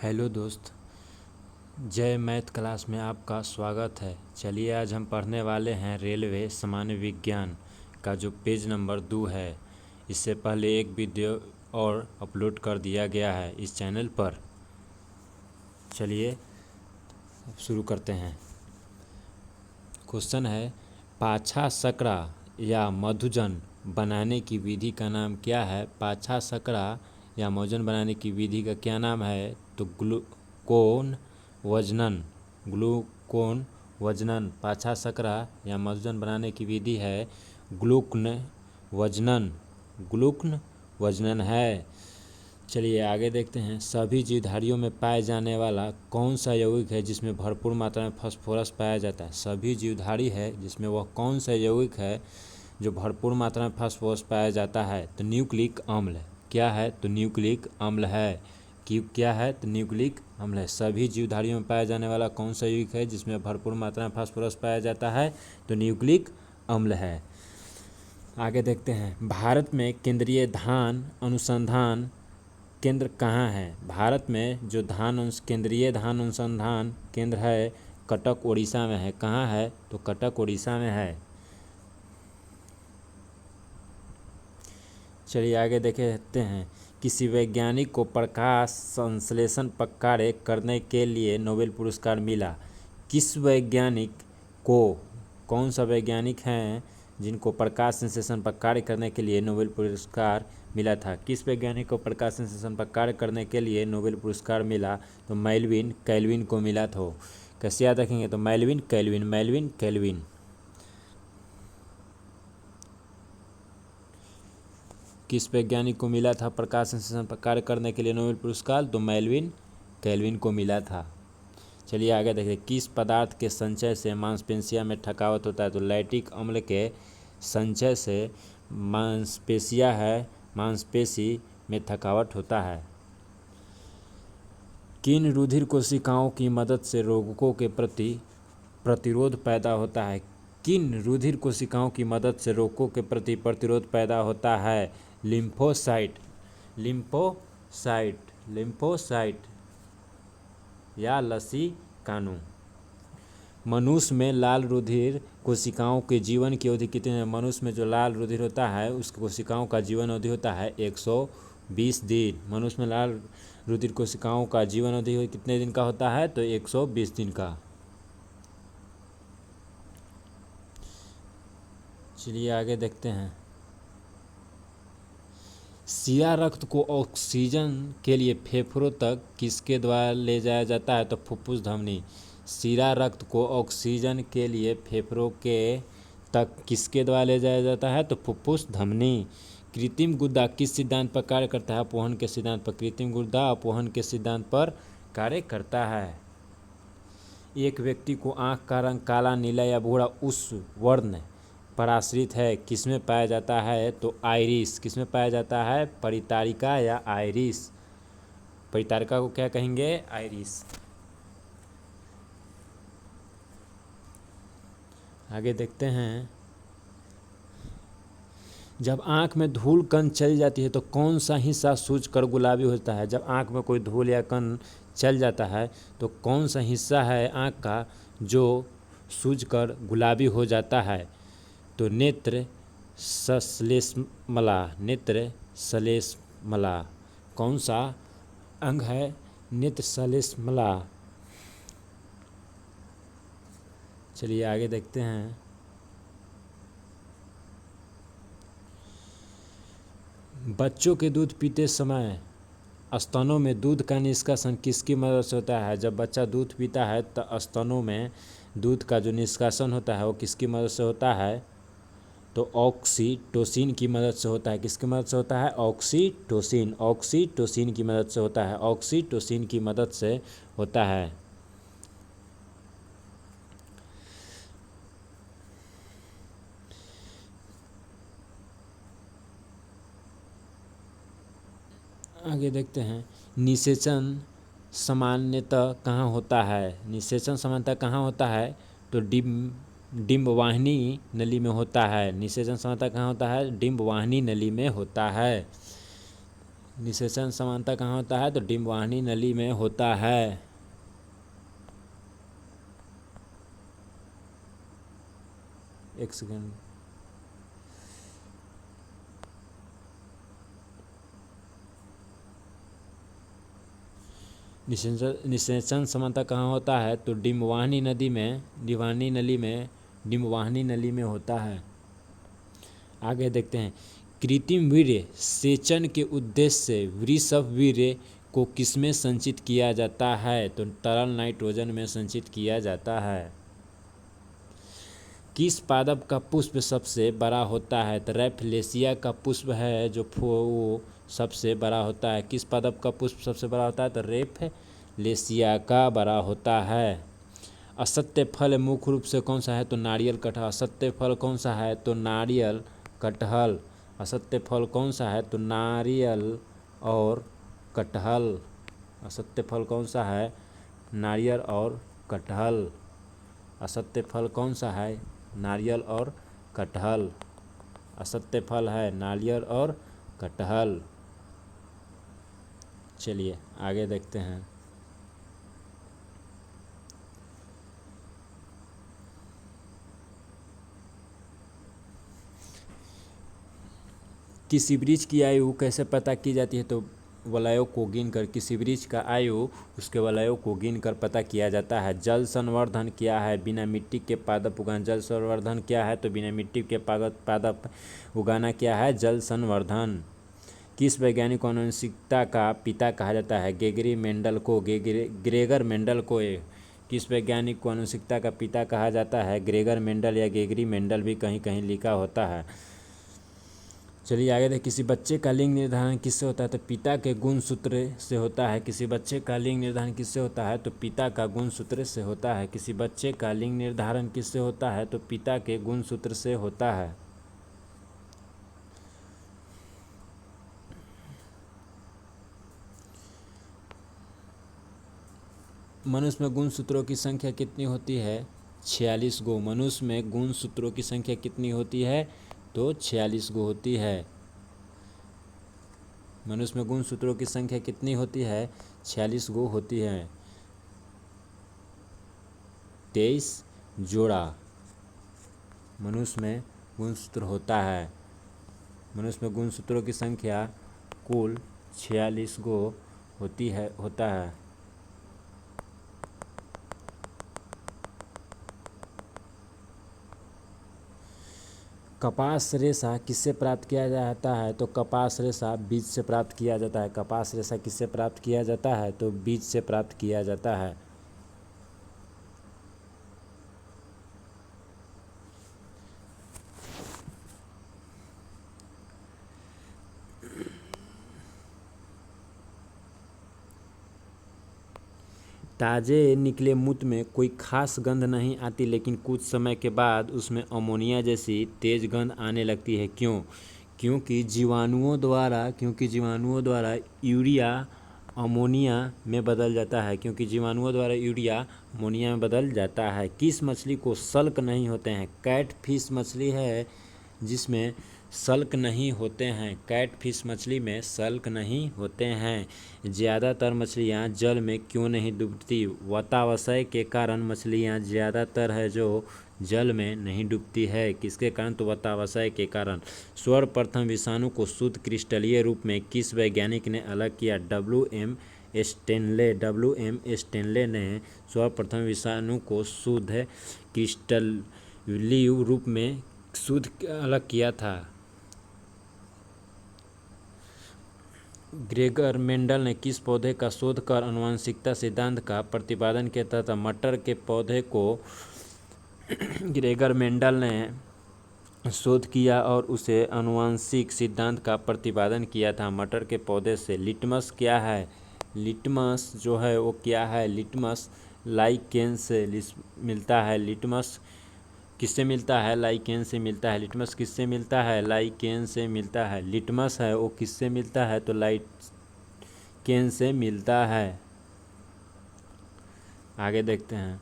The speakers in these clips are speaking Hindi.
हेलो दोस्त, जय मैथ क्लास में आपका स्वागत है। चलिए आज हम पढ़ने वाले हैं रेलवे सामान्य विज्ञान का जो पेज नंबर 2 है। इससे पहले एक वीडियो और अपलोड कर दिया गया है इस चैनल पर। चलिए शुरू करते हैं। क्वेश्चन है, पाछा सकरा या मधुजन बनाने की विधि का नाम क्या है? पाछा सकरा या मधुजन बनाने की विधि का क्या नाम है? तो ग्लूकोन वजनन। पाछा सकरा या मधुजन बनाने की विधि है ग्लूकन वजनन है। चलिए आगे देखते हैं। सभी जीवधारियों में पाए जाने वाला कौन सा यौगिक है जिसमें भरपूर मात्रा में फास्फोरस पाया जाता है? सभी जीवधारी है जिसमें वह कौन सा यौगिक है जो भरपूर मात्रा में फास्फोरस पाया जाता है? तो न्यूक्लिक अम्ल। क्या है? तो न्यूक्लिक अम्ल है। क्या है? तो न्यूक्लिक अम्ल है। सभी जीवधारियों में पाया जाने वाला कौन सा यौगिक है जिसमें भरपूर मात्रा में फास्फोरस पाया जाता है? तो न्यूक्लिक अम्ल है। आगे देखते हैं। भारत में केंद्रीय धान अनुसंधान केंद्र कहाँ है? भारत में जो केंद्रीय धान अनुसंधान केंद्र है कटक उड़ीसा में है। कहाँ है? तो कटक उड़ीसा में है। चलिए आगे देखते हैं। किसी वैज्ञानिक को प्रकाश संश्लेषण पर कार्य करने के लिए नोबेल पुरस्कार मिला। किस वैज्ञानिक को, कौन सा वैज्ञानिक हैं जिनको प्रकाश संश्लेषण पर कार्य करने के लिए नोबेल पुरस्कार मिला था? किस वैज्ञानिक को प्रकाश संश्लेषण पर कार्य करने के लिए नोबेल पुरस्कार मिला? तो मेल्विन कैल्विन को मिला था। कैसे याद रखेंगे? तो मेल्विन कैल्विन। किस वैज्ञानिक को मिला था प्रकाश संश्लेषण पर कार्य करने के लिए नोबेल पुरस्कार? तो मेल्विन कैल्विन को मिला था। चलिए आगे देखिए। किस पदार्थ के संचय से मांसपेशियों में थकावट होता है? तो लैक्टिक अम्ल के संचय से मांसपेशी में थकावट होता है। किन रुधिर कोशिकाओं की मदद से रोगों के प्रति प्रतिरोध पैदा होता है? किन रुधिर कोशिकाओं की मदद से रोगों के प्रति प्रतिरोध पैदा होता है? लिम्फोसाइट या लसीकानु। मनुष्य में लाल रुधिर कोशिकाओं के जीवन की अवधि कितनी है? मनुष्य में जो लाल रुधिर होता है उस कोशिकाओं का जीवन अवधि होता है 120 दिन। मनुष्य में लाल रुधिर कोशिकाओं का जीवन अवधि कितने दिन का होता है? तो 120 दिन का। चलिए आगे देखते हैं। शीरा रक्त को ऑक्सीजन के लिए फेफड़ों तक किसके द्वारा ले जाया जाता है? तो फुफ्फुस धमनी। शीरा रक्त को ऑक्सीजन के लिए फेफड़ों के तक किसके द्वारा ले जाया जाता है? तो फुफ्फुस धमनी। कृत्रिम गुर्दा किस सिद्धांत पर कार्य करता है? अपवहन के सिद्धांत पर। कृत्रिम गुर्दा अपवहन के सिद्धांत पर कार्य करता है। एक व्यक्ति को आँख का रंग काला, नीला या भूरा उस वर्ण पर आश्रित है किसमें पाया जाता है? तो आइरिस। किसमें पाया जाता है? परितारिका या आइरिस। परितारिका को क्या कहेंगे? आइरिस। आगे देखते हैं। जब आँख में धूल कण चल जाती है तो कौन सा हिस्सा सूजकर गुलाबी होता है? जब आँख में कोई धूल या कण चल जाता है तो कौन सा हिस्सा है आँख का जो सूजकर गुलाबी हो जाता है? तो नेत्र सलेस्मला। कौन सा अंग है? नेत्र सलेस्मला। चलिए आगे देखते हैं। बच्चों के दूध पीते समय स्तनों में दूध का निष्कासन किसकी मदद से होता है? जब बच्चा दूध पीता है तो स्तनों में दूध का जो निष्कासन होता है वो किसकी मदद से होता है? तो ऑक्सीटोसिन की मदद से होता है। किसकी मदद से होता है? ऑक्सीटोसिन की मदद से होता है। ऑक्सीटोसिन की मदद से होता है। आगे देखते हैं। निषेचन सामान्यतः कहाँ होता है? निषेचन सामान्यतः कहाँ होता है? तो डिम्बवाहिनी नली में होता है। निषेचन सामान्यतः कहाँ होता है? डिम्बवाहिनी नली में होता है। निषेचन समानता कहाँ होता है? तो डिम्बवाहिनी नली में होता है। एक सेकेंड। निषेचन समानता कहाँ होता है? तो डिम्बवाहिनी नली में डिम्बवाहिनी नली में होता है। आगे देखते हैं, कृत्रिम वीर्य सेचन के उद्देश्य से वृषभ वीर्य को किसमें संचित किया जाता है? तो तरल नाइट्रोजन में संचित किया जाता है। किस पादप का पुष्प सबसे बड़ा होता है? तो रैफलेशिया का पुष्प है जो वो सबसे बड़ा होता है। किस पादप का पुष्प सबसे बड़ा होता है? तो रैफलेशिया का बड़ा होता है। असत्य फल मुख्य रूप से कौन सा है? तो नारियल कटहल। असत्य फल कौन सा है? तो नारियल कटहल। असत्य फल कौन सा है? तो नारियल और कटहल। असत्य फल कौन सा है? नारियल और कटहल। असत्य फल कौन सा है? नारियल और कटहल। असत्य फल है नारियल और कटहल। चलिए आगे देखते हैं। किसी वृक्ष की आयु कैसे पता की जाती है? तो वलयों को गिनकर। किसी वृक्ष का आयु उसके वलयों को गिनकर पता किया जाता है। जल संवर्धन क्या है? बिना मिट्टी के पादप उगाना। जल संवर्धन क्या है? तो बिना मिट्टी के पादप उगाना क्या है? जल संवर्धन। किस वैज्ञानिक को आनुवंशिकता का पिता कहा जाता है? ग्रेगर मेंडल को। किस वैज्ञानिक को आनुवंशिकता का पिता कहा जाता है? ग्रेगर मेंडल या ग्रेगरी मेंडल भी कहीं कहीं लिखा होता है। चलिए आगे देखें, किसी बच्चे का लिंग निर्धारण किससे होता है? तो पिता के गुणसूत्र से होता है। किसी बच्चे का लिंग निर्धारण किससे होता है? तो पिता का गुणसूत्र से होता है। किसी बच्चे का लिंग निर्धारण किससे होता है? तो पिता के गुणसूत्र से होता है। मनुष्य में गुणसूत्रों की संख्या कितनी होती है? 46 गो। मनुष्य में गुणसूत्रों की संख्या कितनी होती है? तो 46 गो होती है। मनुष्य में गुणसूत्रों की संख्या कितनी होती है? 46 गो होती है। 23 जोड़ा मनुष्य में गुणसूत्र होता है। मनुष्य में गुणसूत्रों की संख्या कुल 46 गो होता है। कपास रेशा किससे प्राप्त किया जाता है? तो कपास रेशा बीज से प्राप्त किया जाता है। कपास रेशा किससे प्राप्त किया जाता है? तो बीज से प्राप्त किया जाता है। ताजे निकले मूत्र में कोई खास गंध नहीं आती, लेकिन कुछ समय के बाद उसमें अमोनिया जैसी तेज गंध आने लगती है। क्यों? क्योंकि जीवाणुओं द्वारा यूरिया अमोनिया में बदल जाता है। किस मछली को सल्क नहीं होते हैं? कैट फिश मछली है जिसमें सल्क नहीं होते हैं। कैट फिश मछली में सल्क नहीं होते हैं। ज़्यादातर मछलियाँ जल में क्यों नहीं डूबती? वातावशय के कारण मछलियाँ ज़्यादातर है जो जल में नहीं डूबती है। किसके कारण? तो वातावशय के कारण। सर्वप्रथम विषाणु को शुद्ध क्रिस्टलीय रूप में किस वैज्ञानिक ने अलग किया? WM स्टेनले ने सर्वप्रथम विषाणु को शुद्ध क्रिस्टलीय रूप में अलग किया था। ग्रेगर मेंडल ने किस पौधे का शोध कर आनुवंशिकता सिद्धांत का प्रतिपादन किया था? मटर के पौधे को ग्रेगर मेंडल ने शोध किया और उसे आनुवंशिक सिद्धांत का प्रतिपादन किया था। मटर के पौधे से लिटमस क्या है? लिटमस जो है वो क्या है? लिटमस लाइकेन से मिलता है। लिटमस किससे मिलता है? लाइकेन से मिलता है। लिटमस किससे मिलता है? लाइकेन से मिलता है। लिटमस है वो किससे मिलता है? तो लाइकेन से मिलता है। आगे देखते हैं।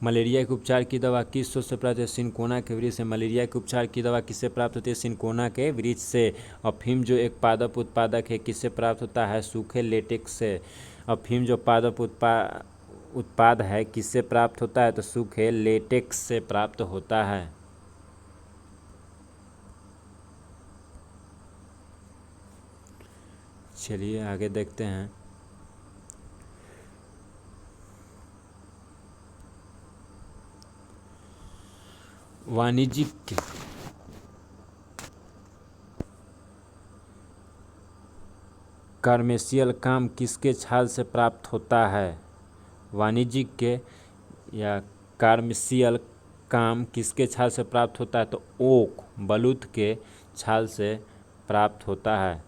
मलेरिया के उपचार की दवा किस स्रोत से प्राप्त है? सिनकोना के वृक्ष से। मलेरिया के उपचार की दवा किससे प्राप्त होती है? सिनकोना के वृक्ष से। अफीम जो एक पादप उत्पादक है किससे प्राप्त होता है? सूखे लेटेक्स से। अफीम जो पादप उत्पाद है किससे प्राप्त होता है? तो सूखे लेटेक्स से प्राप्त होता है। चलिए आगे देखते हैं। वाणिज्यिक कमर्शियल काम किसके छाल से प्राप्त होता है? वाणिज्यिक के या कमर्शियल काम किसके छाल से प्राप्त होता है? तो ओक बलूत के छाल से प्राप्त होता है।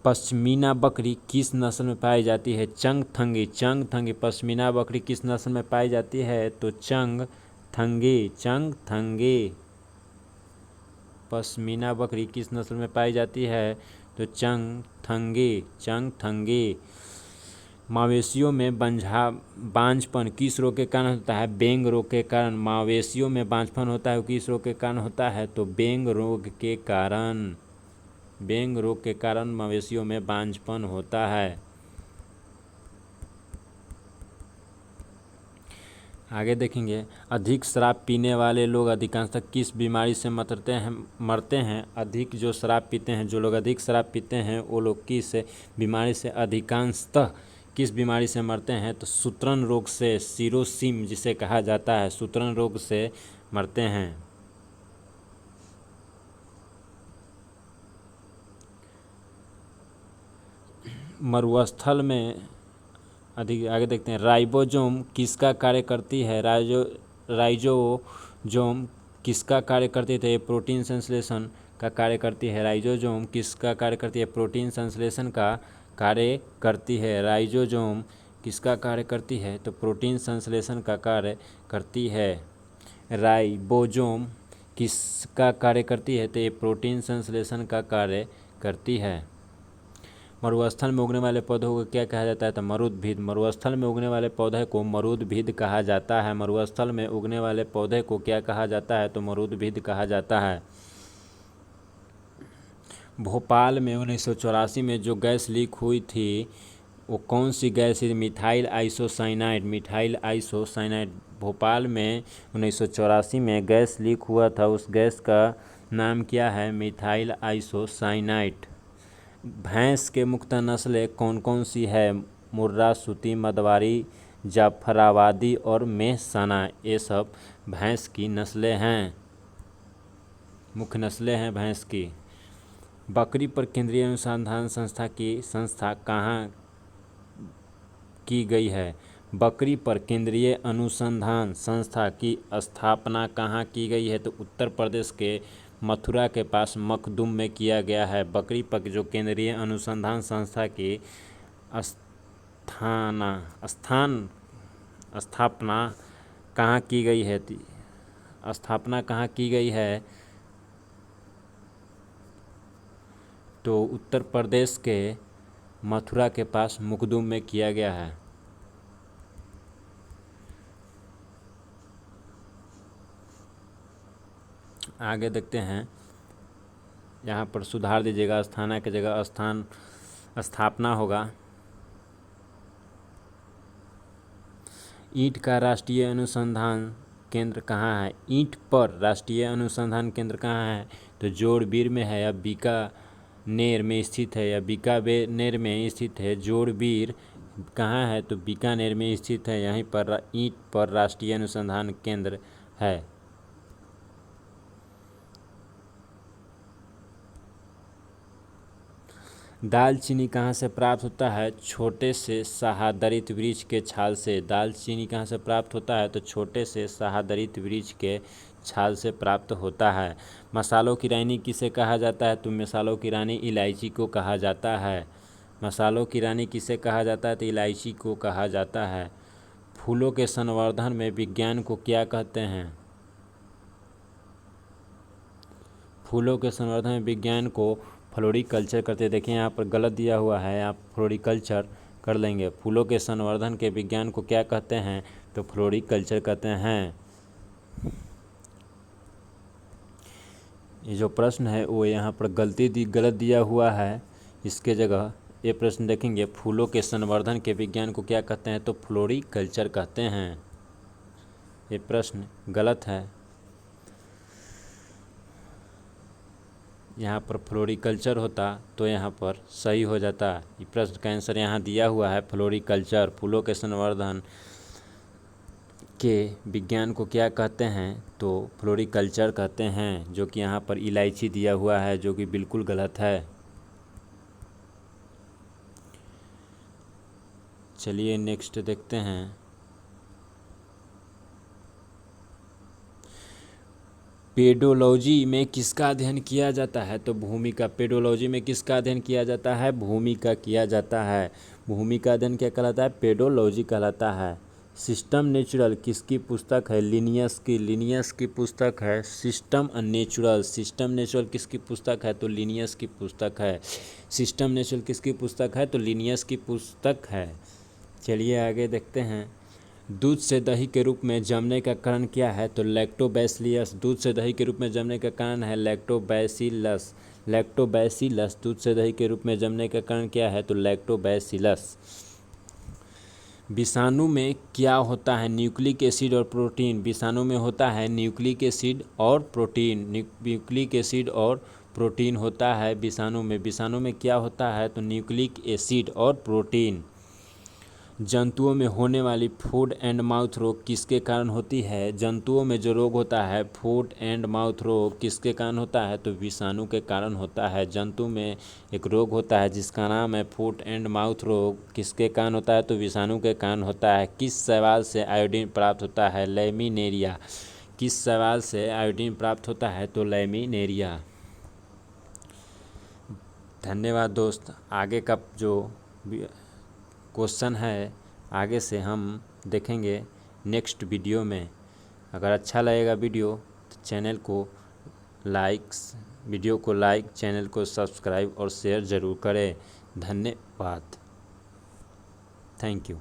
पश्मीना बकरी किस नस्ल में पाई जाती है? चंगथंगी। चंगथंगी पश्मीना बकरी किस नस्ल में पाई जाती है? तो चंगथंगी। चंगथंगी पश्मीना बकरी किस नस्ल में पाई जाती है? तो चंगथंगी। चंगथंगी। मवेशियों में बांझपन किस रोग के कारण होता है? बेंग रोग के कारण। मवेशियों में बांझपन होता है किस रोग के कारण होता है? तो बेंग रोग के कारण। बेंग रोग के कारण मवेशियों में बांझपन होता है। आगे देखेंगे। अधिक शराब पीने वाले लोग अधिकांशतः किस बीमारी से मरते हैं? अधिक जो शराब पीते हैं, जो लोग अधिक शराब पीते हैं वो लोग किस बीमारी से अधिकांशतः किस बीमारी से मरते हैं? तो सूत्रण रोग से। सीरोसिस जिसे कहा जाता है, सूत्रण रोग से मरते हैं। मरुस्थल में अधिक आगे देखते हैं। राइबोसोम किसका कार्य करती है? राइबोसोम किसका कार्य करती है? प्रोटीन संश्लेषण का कार्य करती है। राइबोसोम किसका कार्य करती है? प्रोटीन संश्लेषण का कार्य करती है। राइबोसोम किसका कार्य करती है? तो प्रोटीन संश्लेषण का कार्य करती है। राइबोसोम किसका कार्य करती है? तो ये प्रोटीन संश्लेषण का कार्य करती है। मरुस्थल में उगने वाले पौधों को क्या कहा जाता है? तो मरुद्भिद। मरुस्थल में उगने वाले पौधे को मरुद्भिद कहा जाता है। मरुस्थल में उगने वाले पौधे को क्या कहा जाता है? तो मरुद्भिद कहा जाता है। भोपाल में 1984 में जो गैस लीक हुई थी वो कौन सी गैस थी? Methyl isocyanide. Methyl isocyanide. Bhopal में 1984 में गैस लीक हुआ था, उस गैस का नाम क्या है? Methyl isocyanide. भैंस के मुख्य नस्लें कौन कौन सी है? मुर्रा, सूती, मदवारी, जाफराबादी और मेहसाना। ये सब भैंस की नस्लें हैं, मुख्य नस्लें हैं भैंस की। बकरी पर केंद्रीय अनुसंधान संस्था कहाँ की गई है? बकरी पर केंद्रीय अनुसंधान संस्था की स्थापना कहाँ की गई है? तो उत्तर प्रदेश के मथुरा के पास मखदुम में किया गया है। बकरी पर जो केंद्रीय अनुसंधान संस्था की स्थापना कहाँ की गई है? स्थापना कहाँ की गई है? तो उत्तर प्रदेश के मथुरा के पास मखदुम में किया गया है। आगे देखते हैं। यहाँ पर सुधार दीजिएगा, स्थाना की जगह स्थापना होगा। ईंट का राष्ट्रीय अनुसंधान केंद्र कहाँ है? ईंट पर राष्ट्रीय अनुसंधान केंद्र कहाँ है? तो जोड़बीर में है या बीकानेर में स्थित है, या बीकानेर में स्थित है। जोड़बीर कहाँ है? तो बीकानेर में स्थित है। यहीं पर ईंट पर राष्ट्रीय अनुसंधान केंद्र है। दालचीनी कहाँ से प्राप्त होता है? छोटे से सहादरित वृक्ष के छाल से। दालचीनी कहाँ से प्राप्त होता है? तो छोटे से सहादरित वृक्ष के छाल से प्राप्त होता है। मसालों की रानी किसे कहा जाता है? तो मसालों की रानी इलायची को कहा जाता है। मसालों की रानी किसे कहा जाता है? तो इलायची को कहा जाता है। फूलों के संवर्धन में विज्ञान को क्या कहते हैं? फूलों के संवर्धन में विज्ञान को फ्लोरिकल्चर करते। देखिए यहाँ पर गलत दिया हुआ है, आप फ्लोरिकल्चर कर लेंगे। फूलों के संवर्धन के विज्ञान को क्या कहते हैं? तो फ्लोरीकल्चर कहते हैं। ये जो प्रश्न है वो यहाँ पर गलत दिया हुआ है। इसके जगह ये प्रश्न देखेंगे, फूलों के संवर्धन के विज्ञान को क्या कहते हैं, तो फ्लोरीकल्चर कहते हैं। ये प्रश्न गलत है। यहाँ पर फ्लोरीकल्चर होता तो यहाँ पर सही हो जाता। ये प्रश्न का आंसर यहाँ दिया हुआ है, फ्लोरीकल्चर। फूलों के संवर्धन के विज्ञान को क्या कहते हैं, तो फ्लोरीकल्चर कहते हैं। जो कि यहाँ पर इलायची दिया हुआ है, जो कि बिल्कुल गलत है। चलिए नेक्स्ट देखते हैं। पेडोलॉजी में किसका अध्ययन किया जाता है, तो भूमि का। पेडोलॉजी में किसका अध्ययन किया जाता है, भूमि का किया जाता है। भूमि का अध्ययन क्या कहलाता है, पेडोलॉजी कहलाता है। सिस्टम नेचुरल किसकी पुस्तक है, लिनियस की पुस्तक है। सिस्टम नेचुरल किसकी पुस्तक है, तो लिनियस की पुस्तक है। सिस्टम नेचुरल किसकी पुस्तक है, तो लिनियस की पुस्तक है। चलिए आगे देखते हैं। दूध से दही के रूप में जमने का कारण क्या है, तो लैक्टोबैसिलस। दूध से दही के रूप में जमने का कारण है लैक्टोबैसिलस। दूध से दही के रूप में जमने का कारण क्या है, तो लैक्टोबैसिलस। विषाणु में क्या होता है, न्यूक्लिक एसिड और प्रोटीन। विषाणु में होता है न्यूक्लिक एसिड और प्रोटीन होता है विषाणु में। विषाणु में क्या होता है, तो न्यूक्लिक एसिड और प्रोटीन। जंतुओं में होने वाली फूट एंड माउथ रोग किसके कारण होती है। जंतुओं में जो रोग होता है फूट एंड माउथ रोग किसके कारण होता है, तो विषाणु के कारण होता है। जंतु में एक रोग होता है जिसका नाम है फूट एंड माउथ रोग, किसके कारण होता है, तो विषाणु के कारण होता है। किस शैवाल से आयोडीन प्राप्त होता है, लैमिनेरिया। किस शैवाल से आयोडीन प्राप्त होता है, तो लैमिनेरिया। धन्यवाद दोस्त। आगे का जो क्वेश्चन है आगे से हम देखेंगे नेक्स्ट वीडियो में। अगर अच्छा लगेगा वीडियो तो चैनल को लाइक, चैनल को सब्सक्राइब और शेयर ज़रूर करें। धन्यवाद। Thank you.